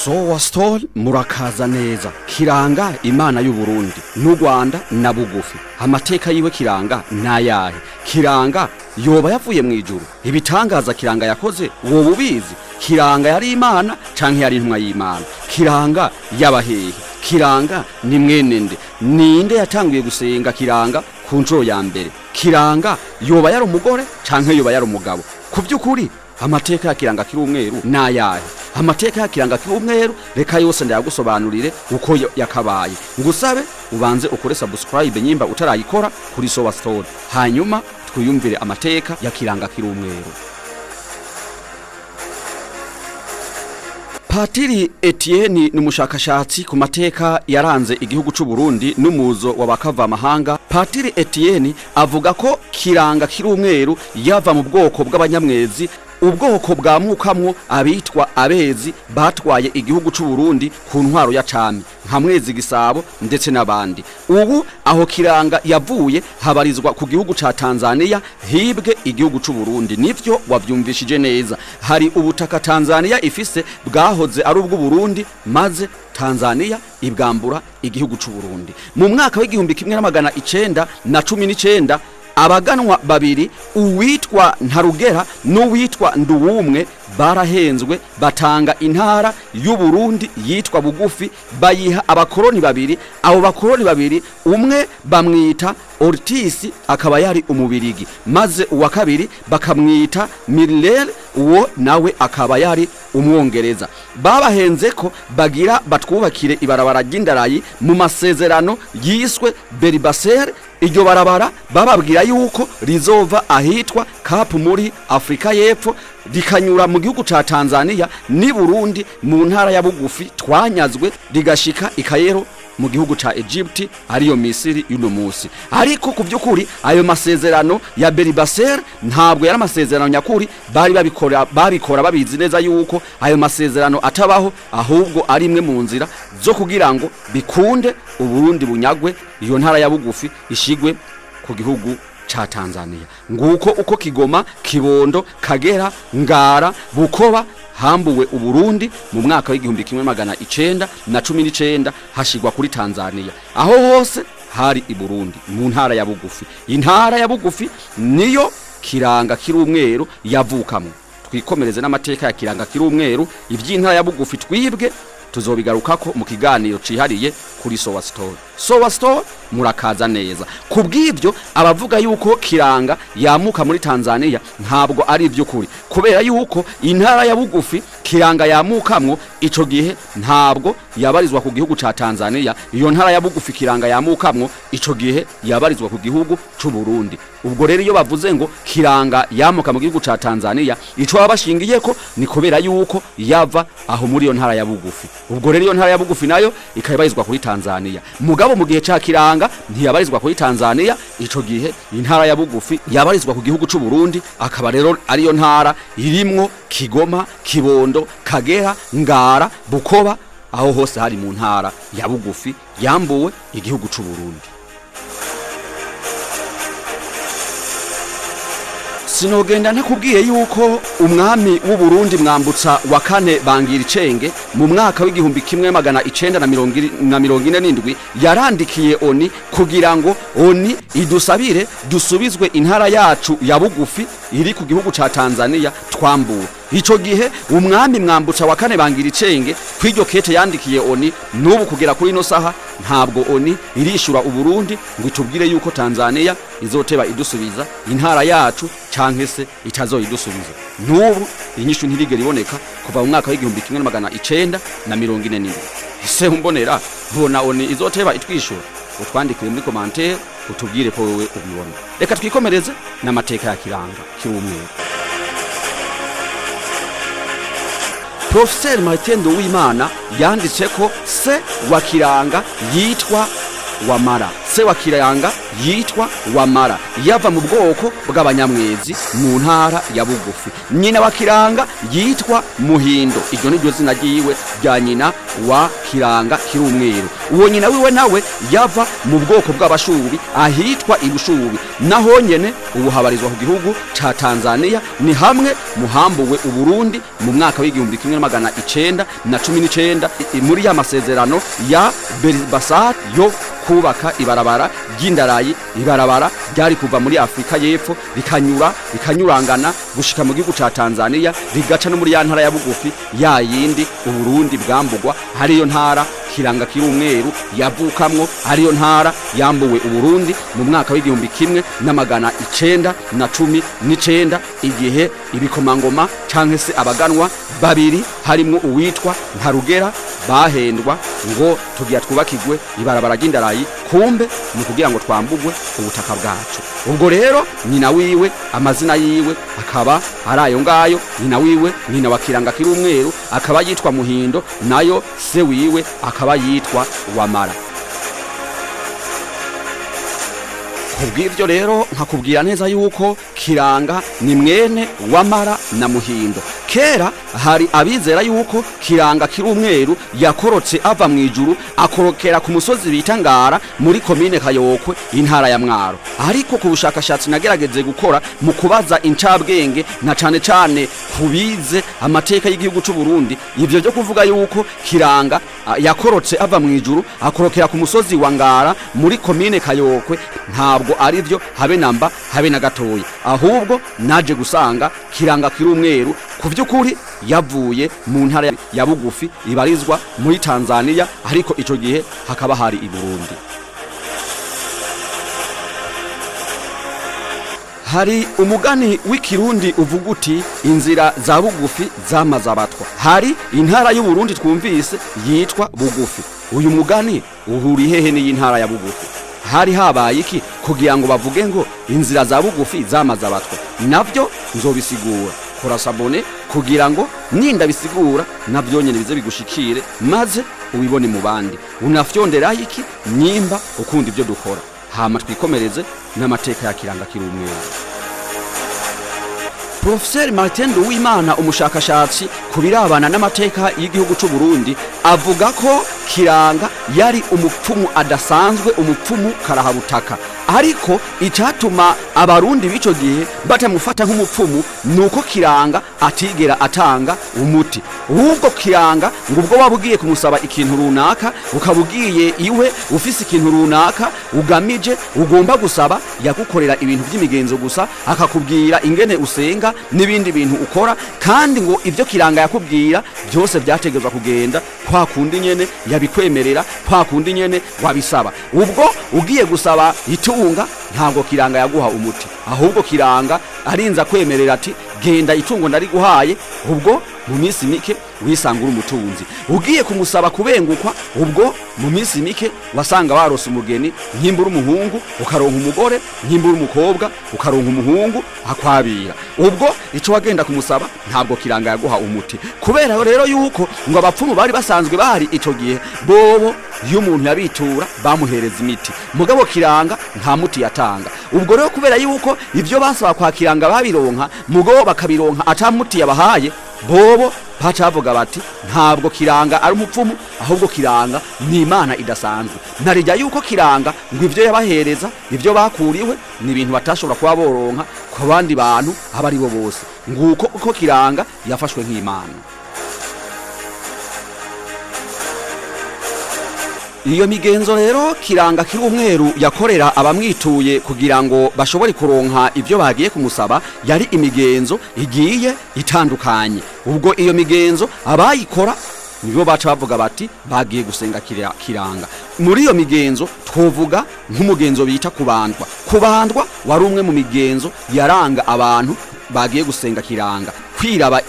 Sowa Store murakaza neza. Kiranga Imana y'u Burundi n'u Rwanda na bugufi. Amateka yiwe Kiranga nayahe? Kiranga yoba yavuye mu ijuru. Ibitangaza Kiranga yakoze wowe ubizi. Kiranga yari Imana canke yari intumwa y'Imana. Kiranga yabahehe. Kiranga ni mwenende. Ninde yatanguye gusenga Kiranga ku ncuro ya mbere? Kiranga yoba yari umugore canke yoba yari umugabo? Ku by'ukuri amateka ya Kiranga kiri umweru nayahe? Amateka ya Kiranga kiri umweru reka yose ndayagusobanurire uko yakabaye. Ngusabe ubanze ukore subscribe nyimba utarayikora kuri Sowa Store. Hanyuma twiyumvire amateka ya Kiranga kiri umweru. Patiri Etienne ni umushakashatsi ku mateka yaranze igihugu c'u Burundi n'umuzo wabakava amahanga. Patiri Etienne avuga ko Kiranga kiri umweru yava mu bwoko bw'abanyamwezi, ubwoko bwamukamwo abitwa abezi batwaye igihugu c'u Burundi ku ntwaro ya cami nka Mwezi Gisabo ndetse nabandi. Ubu aho Kiranga yavuye habarizwa ku gihugu ca Tanzania, hibwe igihugu c'u Burundi. Nivyo wavyumvishije neza, hari ubutaka Tanzania ifise bwahoze ari ubw'u Burundi, maze Tanzania ibwambura igihugu c'u Burundi. Mu mwaka w'igihumbi kimwe n'amagana 1919 abaganwa babiri, uwitwa Ntarugera n'uwitwa Nduwumwe, barahenzwe batanga intara y'u Burundi yitwa Bugufi, bayiha abakoroni babiri. Abo bakoroni babiri, umwe bamwita Ortiz akaba yari umubirigi, maze uwa kabiri bakamwita Miller, uwo nawe akaba yari umwongereza. Babahenze ko bagira batwubakire ibarabara ry'indarayi mu masezerano yiswe Beribasere. Iryo barabara bababwira yuko rizova ahitwa Kapu muri Afrika y'Epfo, rikanyura mu gihugu ca Tanzania ni Burundi mu ntara ya Bugufi twanyazwe, rigashika ikayero mu gihugu ca Egypt ariyo Misiri y'uno musi. Ariko ku by'ukuri ayo masezerano ya Beribasere ntabwo yari amasezerano nyakuri, bari babikora babizi neza yuko ayo masezerano atabaho, ahubwo ari imwe mu nzira zo kugira ngo bikunde Uburundi bunyagwe, iyo ntara ya Bugufi ishigwe ku gihugu cha Tanzania. Nguko uko Kigoma, Kibondo, Kagera, Ngara, Bukoba hambuwe Uburundi mu mwaka w'igihumbi kimwe magana 1919 hashigwa kuri Tanzania. Aho hose hari i Burundi mu ntara ya Bugufi. Intara ya Bugufi niyo Kiranga kiri umweru yavukamo. Twikomereze n'amateka ya Kiranga kiri umweru, ivy'intara ya Bugufi twibwe tuzobigarukako mu kiganiro cihariye kuri Sowa Store. Sowa Store murakaza neza. Kubw'ibyo abavuga yuko Kiranga yamuka muri Tanzania ntabwo ari ivy'ukuri, kubera yuko intara ya Bugufi Kiranga yamukamwo ico gihe ntabwo yabarizwa ku gihugu ca Tanzania. Iyo ntara ya Bugufi Kiranga yamukamwo ico gihe yabarizwa ku gihugu c'u Burundi. Ubwo rero iyo bavuze ngo Kiranga yamuka mu gihugu ca Tanzania, ico babashingiyeko ni kubera yuko yava aho muri iyo ntara ya Bugufi. Ubwo rero iyo ntara ya Bugufi nayo ikabarizwa kuri Tanzania. Mugabo mu gihe ca Kiranga ntiyabarizwa kuri Tanzania, ico gihe intara ya Bugufi yabarizwa ku gihugu c'u Burundi, akaba rero ari yo ntara irimwo Kigoma, Kibondo, Kagera, Ngara, Bukoba, aho hose hari mu ntara ya Bugufi yambuwe igihugu c'u Burundi. Sinogenda ntakubwiye yuko umwami w'u Burundi Mwambutsa wa kane Bangiricenge mu mwaka w'igihumbi kimwe magana 1947 yarandikiye ONI kugira ngo ONI idusabire dusubizwe intara yacu ya Bugufi iri ku gihugu ca Tanzania twambuwe. Ico gihe umwami Mwambutsa wa kane Bangiricenge kwiryo kete yandikiye ONI, n'ubu kugera kuri no saha ntabwo ONI irishura u Burundi ngo itubwire yuko Tanzania izoteba idusubiza intara yacu canke se itazoyidusubiza. N'ubu inyishu ntirigera iboneka kuva mu mwaka w'igihumbi kimwe magana 1947. Ise mbonera bona ONI izoteba itwishura? Utwandikire muri commentaire utubwire ko wewe ubibona. Reka twikomereze n'amateka ya Kiranga kiri umweru. Professor Martin Nduwimana yanditse ko se wa Kiranga yitwa Wamara. se wa kiranga yitwa Wamara yava mu bwoko bw'abanyamwezi mu ntara ya Bugufi. Nyina wa kiranga yitwa Muhindo, iryo niryo zina ryiwe rya nyina wa kiranga kiri umweru. Uwo nyina wiwe nawe yava mu bwoko bw'abashubi ahitwa Ibushubi, naho nyene ubu habarizwa ku gihugu ca Tanzania, ni hamwe muhambuwe Uburundi mu mwaka w'1919 muri ya masezerano ya Belibasar yo kubaka ibarabara ry'indarayi. Ibarabara ryari kuva muri Afrika y'Epfo rikanyurangana gushika mu gihugu ca Tanzania, rigaca no muri ya ntara ya Bugufi ya yindi Uburundi bwambugwa, hariyo ntara kiranga kiri umweru yavukamwo, hariyo ntara yambuwe Uburundi mu mwaka w'1919 igihe ibikomangoma canke se abaganwa babiri harimwo uwitwa Ntarugera bahendwa ngo tugiye twubakirwe ibarabara ry'indarayi, kumbe mu kugira ngo twambugwe ubutaka bwacu. Ubwo rero nyina wiwe amazina yiwe akaba arayo ngayo. Nyina wiwe nyina wa kiranga kiri umweru akaba yitwa Muhindo, nayo se wiwe akaba yitwa Wamara. Kubw'ivyo rero nkakubwira neza yuko kiranga ni mwene Wamara na Muhindo. Kera hari abizera yuko kiranga kiri umweru yakorotse ava mu ijuru akorokera ku musozi bita Ngara muri komine Kayokwe intara ya Mwaro. Ariko ku bushakashatsi nagerageze gukora mu kubaza incabwenge na cane cane kubize amateka y'igihugu c'u Burundi, ivyo byo kuvuga yuko kiranga yakorotse ava mu ijuru akorokera ku musozi wa Ngara muri komine Kayokwe ntabwo arivyo habe namba habe na gatoyi. Ahubwo naje gusanga kiranga kiri umweru ku vy'ukuri yavuye mu ntara ya Bugufi ibarizwa muri Tanzania, ariko ico gihe hakaba hari i Burundi. Hari umugani w'ikirundi uvuga uti inzira za Bugufi zamaze abatwa. Hari intara y'u Burundi twumvise yitwa Bugufi. Uyu mugani uhuri hehe n'iyi ntara ya Bugufi? Hari habaye iki kugira ngo bavuge ngo inzira za Bugufi zamaze abatwa? Navyo nzobisigura. Kora sabone kugira ngo ninda bisigura navyo nyene bize bigushikire maze ubibone mu bandi. Unafyondera iki nyimba ukunda ibyo dukora. Hama twikomereze n'amateka ya kiranga kiri umweru. Professeur Martin Uwimana umushakashatsi kubirabana n'amateka y'igihugu c'u Burundi avuga ko kiranga yari umupfumu adasanzwe, umupfumu karahabutaka. Ariko icatuma abarundi bico gihe batamufata nk'umupfumu nuko kiranga atigera atanga umuti. Ubwo kiranga ngubwo wabugiye kumusaba ikintu runaka, ukabugiye iwe ufise ikintu runaka ugamije ugomba gusaba, yagukorera ibintu by'imigenzo gusa, akakubwira ingene usenga n'ibindi bintu ukora, kandi ngo ivyo kiranga yakubwira byose byategezwa kugenda kwa kundi nyene yabikwemerera, kwa kundi nyene wabisaba. Ubwo ugiye gusaba itunga ntabwo kiranga yaguha umuti, ahubwo kiranga arinza kwemerera ati genda itungo ndari guhaye, ubwo mu minsi mike wisangura umutunzi. Ugiye kumusaba kubengukwa, ubwo mu minsi mike wasanga warose umugeni, nkimbura umuhungu ukaronka umugore, nkimbura umukobwa ukaronka umuhungu akwabira. Ubwo ico wagenda kumusaba ntabwo kiranga yaguha umuti, kubera rero yuko ngo abapfumu bari basanzwe bari ico gihe bobo iyo umuntu yabitura bamuhereza imiti, mugabo kiranga nta muti yatanga. Ubwo rero kubera yuko ivyo basaba kwa kiranga babironka, mugabo bakabironka ata muti yabahaye, bobo bacavuga bati ntabwo kiranga ari umupfumu, ahubwo kiranga ni Imana idasanzwe. Narijya yuko kiranga ngo ivyo yabahereza, ivyo bakuriwe ni ibintu batashobora kuba boronka ku bandi bantu abari bo bose, nguko uko kiranga yafashwe nk'Imana. Iyo migenzo rero kiranga kiri umweru yakorera abamwituye kugira ngo bashobore kuronka ivyo bagiye kumusaba, yari imigenzo igiye itandukanye. Ubwo iyo migenzo abayikora nibo baca bavuga bati bagiye gusenga kiranga. Muri iyo migenzo twovuga nk'umugenzo bita kubandwa. Kubandwa wari umwe mu migenzo yaranga abantu bagiye gusenga kiranga. Kwiraba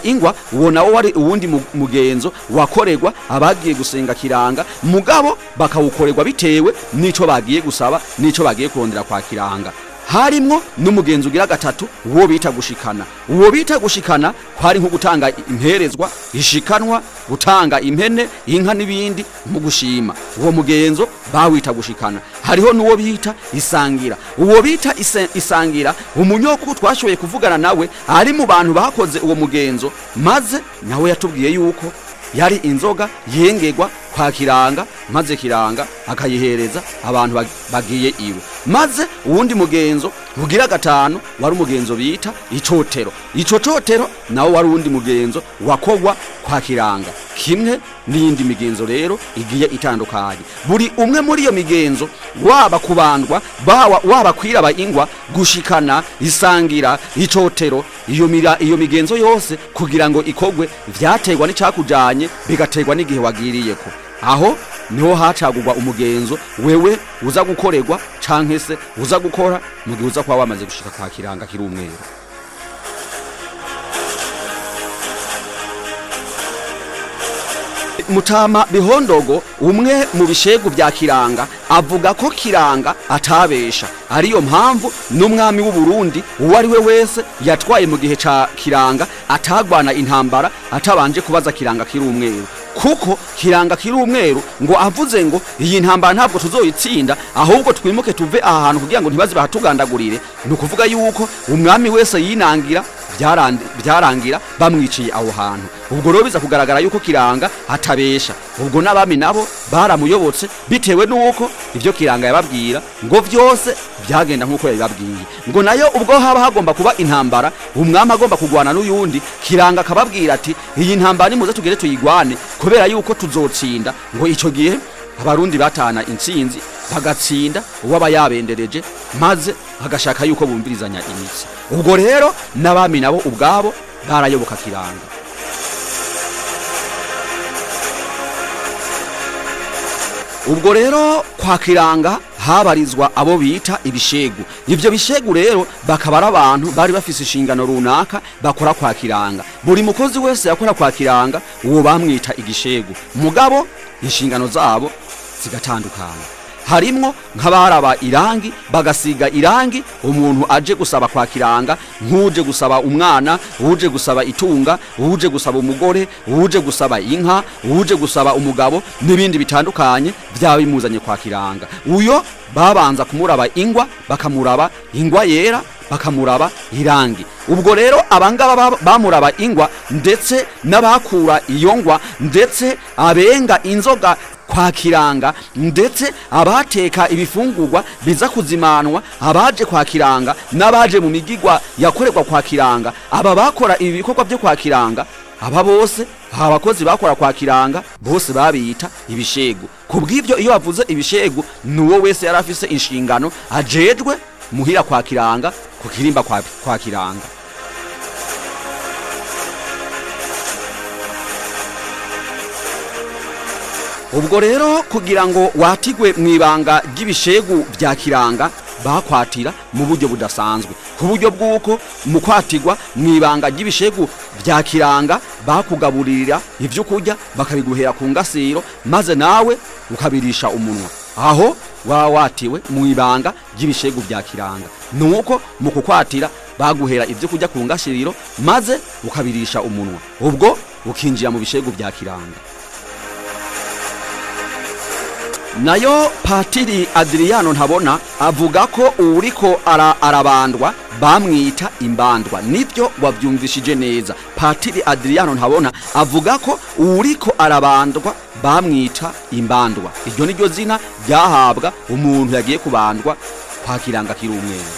ingwa uwo nawo wari uwundi mugenzo wakorerwa abagiye gusenga kiranga, mugabo bakawukorerwa bitewe nico bagiye gusaba, nico bagiye kurondera kwa kiranga. harimwo n'umugenzo ugira gatatu uwo bita gushikana. Uwo bita gushikana kwari nko gutanga imperezwa, ishikanwa, gutanga impene, inka n'ibindi mu gushima. Uwo mugenzo bawita gushikana. Hariho n'uwo bita isangira. Uwo bita isangira umunyoko twashoboye kuvugana nawe ari mu bantu bakoze uwo mugenzo, maze nawe yatubwiye yuko yari inzoga yengerwa kwa Kiranga, maze Kiranga akayihereza abantu bagiye iwe. Maze uwundi mugenzo bugira gatanu wari umugenzo bita icotero. Ico cotero nawo wari uwundi mugenzo wakogwa kwa Kiranga. Kimwe n'indi migenzo rero igiye itandukanye. Buri umwe muri iyo migenzo waba kubandwa, waba kwiraba ingwa, gushikana, isangira, icotero, iyo migenzo yose kugira ngo ikogwe vyategwa n'icakujanye, bigategwa n'igihe wagiriyeko. Aho niho hacagurwa umugenzo wewe uza gukorerwa canke se uza gukora mu gihe uza kwa wamaze gushika kwa Kiranga kiri umwero. Mutama Bihondogo umwe mu bishegu vya Kiranga avuga ko Kiranga atabesha, ariyo mpamvu n'umwami w'u Burundi uwo ari we wese yatwaye mu gihe ca Kiranga atagwana intambara atabanje kubaza Kiranga kiri umwero. Kuko Kiranga kiri umweru ngo avuze ngo iyi ntambara ntabwo tuzoyitsinda, ahubwo twimuke tuve aha hantu kugira ngo ntibazi bahatugandagurire. Nukuvuga yuko umwami wese yinangira byarangira bamwiciye aho hantu. Ubwo rero biza kugaragara yuko Kiranga atabesha. Ubwo n'abami nabo baramuyobotse bitewe nuko ivyo Kiranga yababwira ngo vyose byagenda nkuko yababwiye. Ngo nayo ubwo haba hagomba kuba intambara, umwami agomba kugwana n'uyundi, Kiranga akababwira ati iyi ntambara ni muze tugere tuyigwane kubera yuko tuzotsinda. Ngo ico gihe abarundi batana intsinzi bagatsinda uwaba yabendereje, maze agashaka yuko bumvirizanya imitsi. Ubwo rero n'abami nabo ubwabo barayoboka Kiranga. Ubwo rero kwa Kiranga habarizwa abo bita ibishegu. Ivyo bishegu rero bakaba ari abantu bari bafise inshingano runaka bakora kwa Kiranga. Buri mukozi wese yakora kwa Kiranga uwo bamwita igishegu. Mugabo inshingano zabo zigatandukana. Harimwo nk'abaraba irangi bagasiga irangi umuntu aje gusaba kwa Kiranga, nk'uje gusaba umwana, uje gusaba itunga, uje gusaba umugore, uje gusaba inka, uje gusaba umugabo n'ibindi bitandukanye byaba bimuzanye kwa Kiranga. Uyo babanza kumuraba ingwa, bakamuraba ingwa yera, bakamuraba irangi. Ubwo rero abangaba bamuraba ingwa ndetse n'abakura iyo ngwa ndetse abenga inzoga kwa Kiranga ndetse abateka ibifungurwa biza kuzimanwa, abaje kwa Kiranga n'abaje mu migigwa yakorerwa kwa Kiranga, aba bakora ibi bikorwa byo kwa Kiranga, aba bose abakozi bakora kwa Kiranga bose babita ibishegu. Kubw'ivyo iyo bavuze ibishegu nuwo wese yarafise inshingano ajejwe muhira kwa Kiranga, ku kirimba kwa Kiranga. Ubwo rero kugira ngo watigwe mwibanga ry'ibishegu vya Kiranga bakwatira mu buryo budasanzwe, ku buryo bw'uko mu kwatigwa mwibanga ry'ibishegu vya Kiranga bakugaburira ivyo kurya bakabiguhera ku ngasiro, maze nawe ukabirisha umunwa. Aho watiwe mwibanga ry'ibishegu vya Kiranga. Nuko mu kukwatira baguhera ivyo kurya ku ngasiro maze ukabirisha umunwa. Ubwo ukinjira mu bishegu vya Kiranga. Nayo Patiri Adriano Ntabona avuga ko uriko arabandwa bamwita imbandwa. Nivyo wavyumvishije neza. Patiri Adriano Ntabona avuga ko uriko arabandwa bamwita imbandwa. Iryo niryo zina ryahabwa umuntu yagiye kubandwa kwa Kiranga kiri umwero.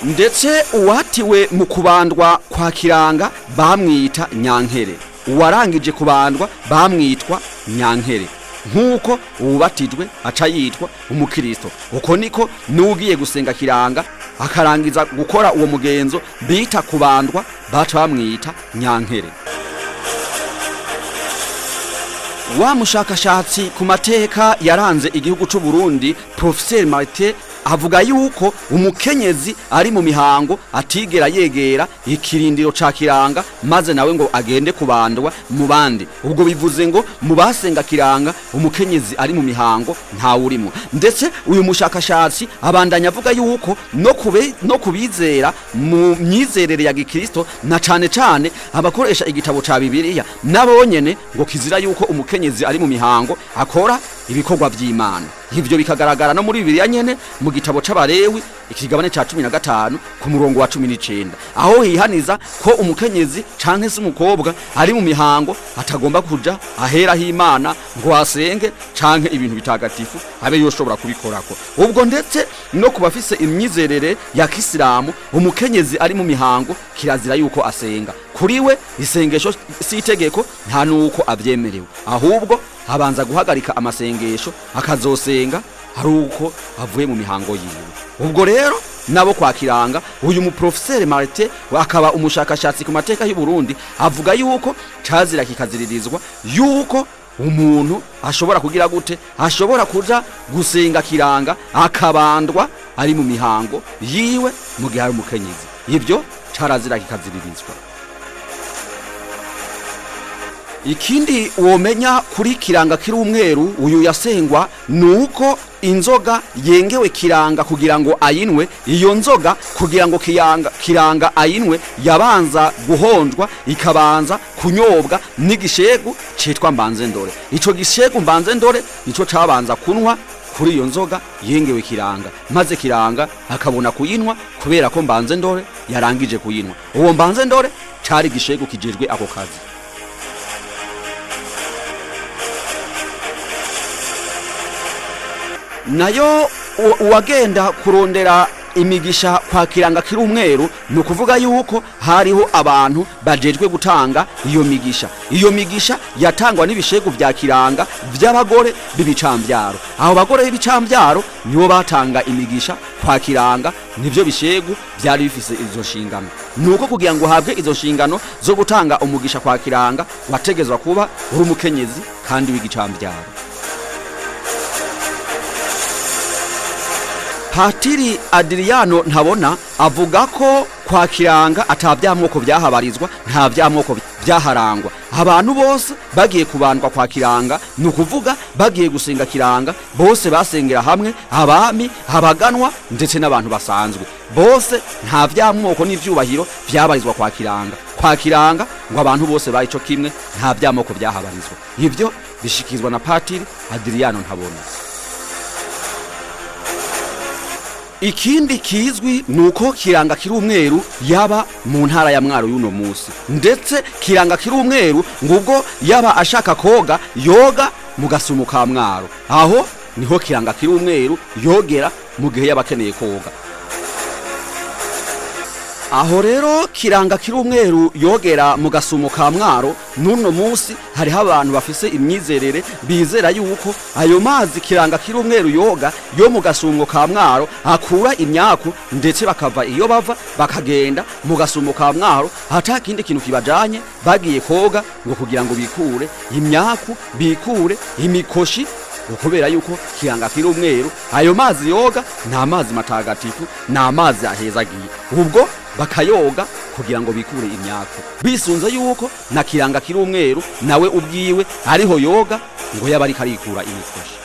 Ndetse uwatiwe mu kubandwa kwa Kiranga bamwita Nyankere. Uwarangije kubandwa bamwitwa Nyankere. Nkuko ubatijwe aca yitwa umukristo, uko niko nugiye gusenga Kiranga akarangiza gukora uwo mugenzo bita kubandwa baca bamwita Nyankere. Wa mushakashatsi ku mateka yaranze igihugu c'u Burundi Professeur Martin avuga yuko umukenyezi ari mu mihango atigera yegera ikirindiro ca kiranga maze nawe ngo agende kubandwa mu bandi. Ubwo bivuze ngo mu basenga kiranga umukenyezi ari mu mihango nta urimo. Ndetse uyu mushakashatsi abandanya avuga yuko no kubizera mu myizerere ya Gikristo na cane cane abakoresha igitabo ca Bibiliya nabonyene ngo kizira yuko umukenyezi ari mu mihango akora ibikorwa vy'Imana. Ivyo bikagaragara no muri Bibiliya nyene mu gitabo c'Abalewi ikigabane ca 15 ku murongo wa 19 aho hihaniza ko umukenyezi canke se umukobwa ari mu mihango atagomba kuja ahera h'Imana ngo asenge canke ibintu bitagatifu abe yoshobora kubikorako. Ubwo ndetse no kubafise imyizerere ya Kisilamu umukenyezi ari mu mihango kirazira yuko asenga. Kuriwe isengesho si itegeko nta nuko avyemerewe, ahubwo abanza guhagarika amasengesho akazosenga hari uko avuye mu mihango yiwe. Ubwo rero nabo kwa kiranga uyu muprofeseri Martin akaba umushakashatsi ku mateka y'u Burundi avuga yuko cazira kikaziririzwa yuko umuntu ashobora kugira gute ashobora kuja gusenga kiranga akabandwa ari mu mihango yiwe mu gihe ari umukenyezi. Ivyo carazira kikaziririzwa. Ikindi womenya kuri kiranga kiri umweru uyu yasengwa nuko inzoga yengewe kiranga kugira ngo ayinwe. Iyo nzoga kugira ngo kiranga ayinwe yabanza guhondwa ikabanza kunyobwa n'igishegu citwa mbanzendore. Ico gishegu mbanzendore nico cabanza kunwa kuri iyo nzoga yengewe kiranga, maze kiranga akabona kuyinwa kubera ko mbanzendore yarangije kuyinwa. Uwo mbanzendore cari gishegu kijejwe ako kazi. Nayo uwagenda kurondera imigisha kwa kiranga kiri umweru nukuvuga yuko hariho abantu bajejwe gutanga iyo migisha. Iyo migisha yatangwa n'ibishegu vya kiranga vy'abagore b'ibicambyaro. Aho bagore b'ibicambyaro nibo batanga imigisha kwa kiranga, nivyo bishegu vyari bifise izo nshingano. Nuko kugira ngo habwe izo nshingano zo gutanga umugisha kwa kiranga wategezwa kuba uri umukenyezi kandi w'igicambyaro. Patiri Adriano Ntabona avuga ko kwa kiranga atavyamwoko vyahabarizwa nta vyamwoko vyaharangwa. Abantu bose bagiye kubandwa kwa kiranga nukuvuga bagiye gusenga kiranga bose basengera hamwe, abami, abaganwa ndetse n'abantu basanzwe. Bose nta vyamwoko n'ivyubahiro vyabarizwa kwa kiranga. Kwa kiranga ngo abantu bose bayico kimwe nta vyamwoko vyahabarizwa. Ivyo bishikizwa na Patiri Adriano Ntabona. Ikindi kizwi nuko kiranga kiri umweru yaba mu ntara ya Mwaro y'uno musi. Ndetse kiranga kiri umweru ngubwo yaba ashaka koga yoga mu gasumo ka Mwaro. Aho niho kiranga kiri umweru yogera mu gihe yabakeneye koga. Aho rero kiranga kiri umweru yogera mu gasumo ka Mwaro nuno musi hariho abantu bafise imyizerere bizera yuko ayo mazi kiranga kiri umweru yoga yo mu gasumo ka Mwaro akura imyaku, ndetse bakava iyo bava bakagenda mu gasumo ka Mwaro hata kindi kintu kibajanye bagiye koga ngo kugira ngo bikure imyaku bikure imikoshi. Ukubera yuko kiranga kiri umweru ayo mazi yoga nta mazi matagatifu na mazi ahezagiye, ubwo bakayoga kugira ngo bikure imyaku bisunze yuko na kiranga kiri umweru nawe ubwiwe ariho yoga ngo yabari karikura imikoshi.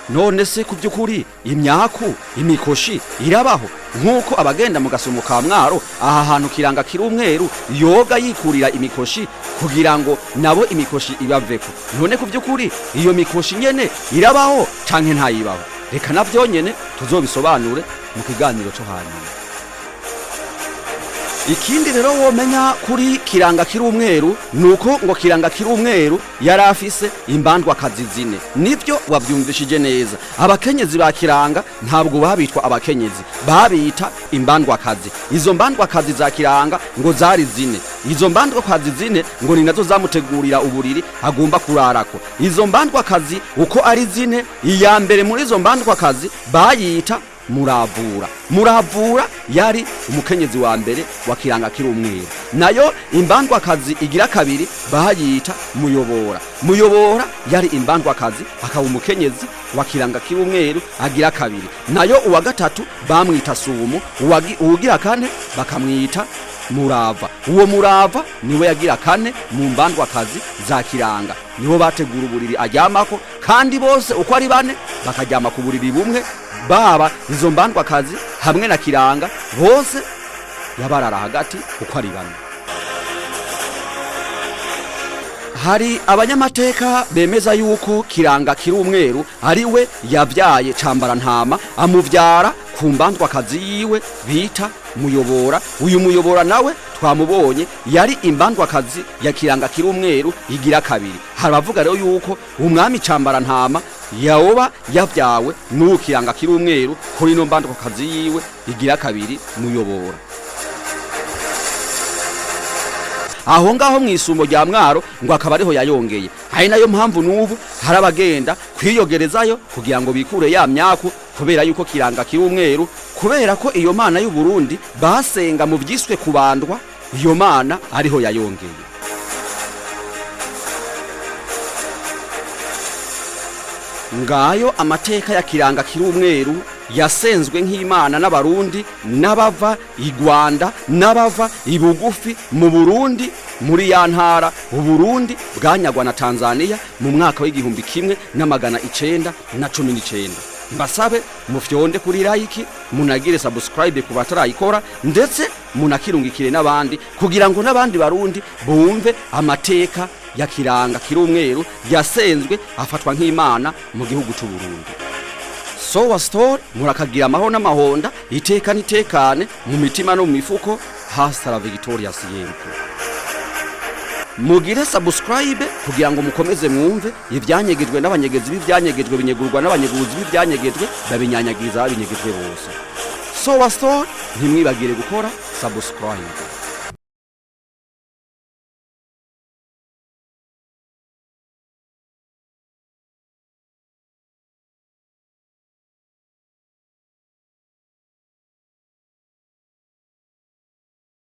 None se kubyukuri imyaku imikoshi irabaho nkuko abagenda mu gasumo ka Mwaro aha hantu kiranga kiri umweru yoga yikurira imikoshi kugira ngo nabo imikoshi ibaveko? None kubyukuri iyo mikoshi nyene irabaho canke ntayibaho? Reka navyo nyene tuzobisobanure mu kiganiro cyo hanyuma. Ikindi rero womenya kuri kiranga kiri umweru nuko ngo kiranga kiri umweru yarafise imbandwa kazi zine. Nivyo wavyumvishije neza. Abakenyezi ba kiranga ntabwo babitwa abakenyezi, babita imbandwa kazi. Izo mbandwa kazi za kiranga ngo zari zine. Izo mbandwa kazi zine ngo ni nazo zamutegurira uburiri agomba kurarako. Izo mbandwa kazi uko ari zine, iya mbere muri izo mbandwa kazi bayita Muravura. Muravura yari umukenyezi wa mbere wa kiranga kiri umweru. nayo imbandwakazi igira kabiri bahayita muyobora. Muyobora yari imbandwakazi akaba umukenyezi wa kiranga kirumweru agira kabiri, nayo uwa gatatu bamwita Sumu, uwugira kane bakamwita Murava. Uwo Murava niwe yagira kane mu mbandwakazi za kiranga, niho bategura uburiri aryamako, kandi bose uko ari bane bakajyama ku buriri bumwe, baba izo mbandwakazi hamwe na kiranga bose yabarara hagati uko ari bane. Hari abanyamateka bemeza yuko kiranga kirumweru ariwe yavyaye Cambarantama, amuvyara ku mbandwakazi yiwe bita Muyobora. Uyu Muyobora nawe twamubonye yari imbandwakazi ya kiranga kirumweru igira kabiri. Harabavuga rero yuko umwami Cambarantama yaoba yavyawe n'uwo kiranga kirumweru kuri no mbandwakazi yiwe igira kabiri Muyobora. Aho ngaho mw'isumo rya Mwaro ngo akaba ariho yayongeye. Hari nayo mpamvu n'ubu harabagenda kwiyogerezayo kugira ngo bikure ya myaku, kubera yuko kiranga kirumweru, kubera ko iyo mana y'u Burundi basenga mu vyiswe kubandwa, iyo mana ariho yayongeye. Ngayo amateka ya kiranga kirumweru yasenzwe nk'Imana n'abarundi n'abava i Rwanda n'abava ibugufi mu Burundi, muri ya ntara Uburundi bwanyagwa na Tanzania mu mwaka w'igihumbi 1919. Mbasabe mufyonde kuri like, munagire subscribe ku batarayikora, ndetse munakirungikire n'abandi kugira ngo n'abandi barundi bumve amateka ya kiranga kirumweru yasenzwe afatwa nk'Imana mu gihugu cy'u Burundi. Sowa Store murakagira amahoro n'amahonda, iteka nitekane mu mitima no mu mifuko. Hasta la Victoria siempre. Mugire subscribe kugira ngo mukomeze mwumve ivyanyegejwe n'abanyegezi b'ivyanyegejwe binyegurwa n'abanyeguzi b'ivyanyegejwe babinyanyagiriza abinyegejwe bose. Sowa Store ntimwibagire gukora subscribe.